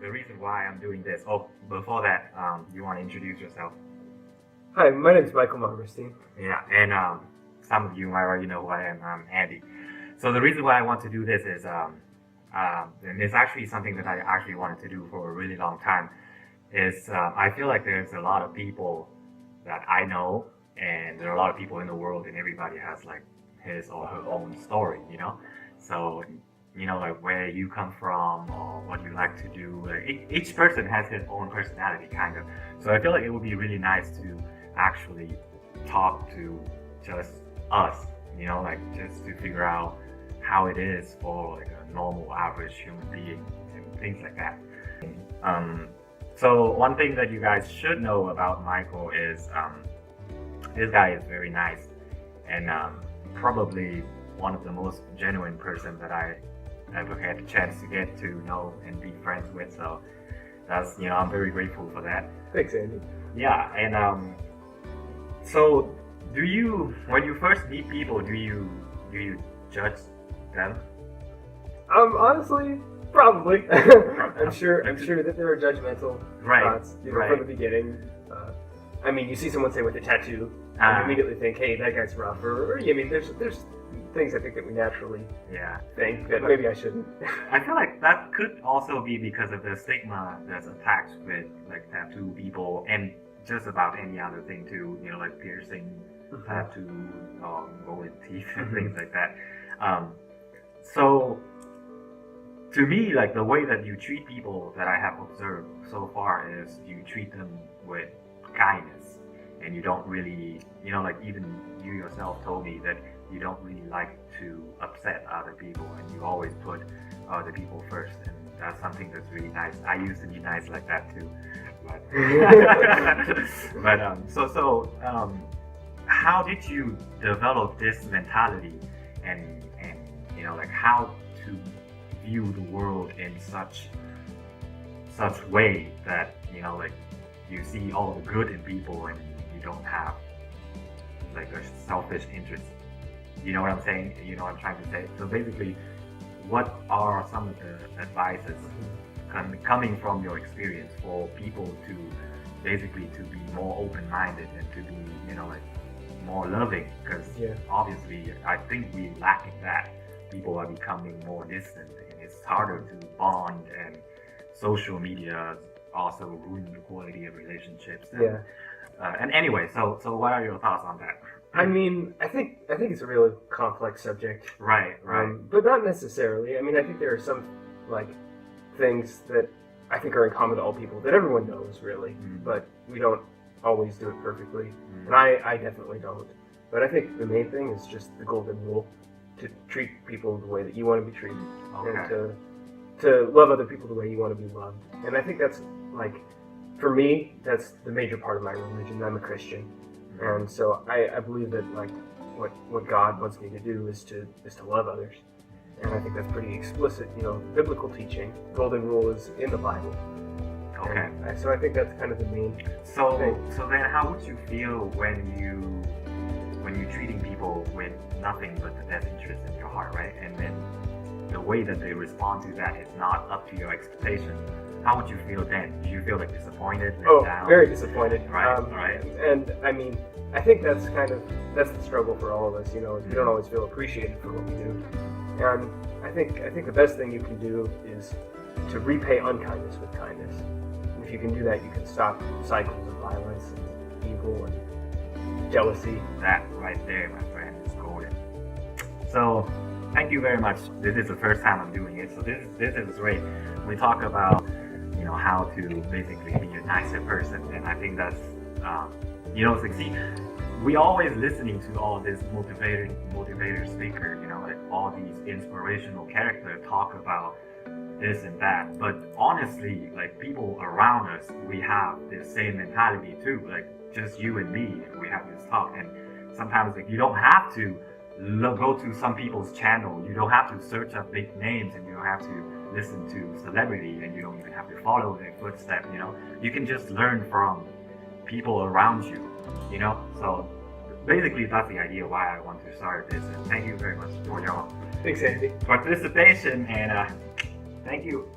the reason why I'm doing this. Oh, before that, you want to introduce yourself? Hi, my name is Michael Marmorstein. Yeah, and some of you might already know who I am. I'm Andy. So the reason why I want to do this is, and it's actually something that I actually wanted to do for a really long time, is I feel like there's a lot of people that I know, and there are a lot of people in the world, and everybody has like his or her own story, you know? So, you know, like where you come from or what you like to do. Like, each person has his own personality, kind of. So I feel like it would be really nice to actually talk to just us, you know, like just to figure out how it is for like a normal, average human being and things like that. So one thing that you guys should know about Michael is this guy is very nice and probably one of the most genuine person that I ever had a chance to get to know and be friends with. So that's, you know, I'm very grateful for that. Thanks, Andy. Yeah, and so do you, when you first meet people, do you judge them? Honestly, probably. I'm sure that there are judgmental thoughts, you know, from the beginning. I mean, you see someone say with a tattoo, and you immediately think, "Hey, that guy's rough." Or I mean, there's things I think that we naturally think that maybe I shouldn't. I feel like that could also be because of the stigma that's attached with like tattoo people and just about any other thing too. You know, like piercing, tattoo, golden teeth, and things like that. So to me, like the way that you treat people that I have observed so far is you treat them with kindness, and you don't really, you know, like even you yourself told me that you don't really like to upset other people, and you always put other people first, and that's something that's really nice. I used to be nice like that too, but so how did you develop this mentality and you know, like how to view the world in such way that, you know, like you see all the good in people and you don't have like a selfish interest? You know what I'm saying? You know what I'm trying to say? So basically, what are some of the advices coming from your experience for people to basically to be more open-minded and to be, you know, like more loving? Because obviously I think we lack that. People are becoming more distant and it's harder to bond, and social media also ruin the quality of relationships. And, and anyway, so what are your thoughts on that? I mean, I think it's a really complex subject. Right. But not necessarily. I mean, I think there are some like things that I think are in common to all people that everyone knows, really, but we don't always do it perfectly, and I definitely don't. But I think the main thing is just the golden rule: to treat people the way that you want to be treated, and to love other people the way you want to be loved. And I think that's like, for me, that's the major part of my religion. I'm a Christian. And so I believe that like what God wants me to do is to love others, and I think that's pretty explicit, you know, biblical teaching. Golden rule is in the Bible. Okay. And so I think that's kind of the main thing. So then, how would you feel when you're treating people with nothing but the best interest in your heart, right? And then the way that they respond to that is not up to your expectation. How would you feel then? Do you feel like disappointed? Down? Very disappointed. Right. And I mean, I think that's the struggle for all of us. You know, we don't always feel appreciated for what we do. And I think the best thing you can do is to repay unkindness with kindness. And if you can do that, you can stop cycles of violence and evil and jealousy. That right there, my friend, is golden. So thank you very much. This is the first time I'm doing it, so this is great. We talk about, you know, how to basically be a nicer person, and I think that's you know, succeed. We always listening to all this motivator speaker, you know, like all these inspirational characters talk about this and that, but honestly, like people around us, we have the same mentality too. Like just you and me, we have this talk, and sometimes like you don't have to go to some people's channel, you don't have to search up big names, and you don't have to listen to celebrity, and you don't even have to follow their footsteps, you know. You can just learn from people around you, you know. So basically that's the idea why I want to start this, and thank you very much for your Thanks, Andy. participation, and thank you.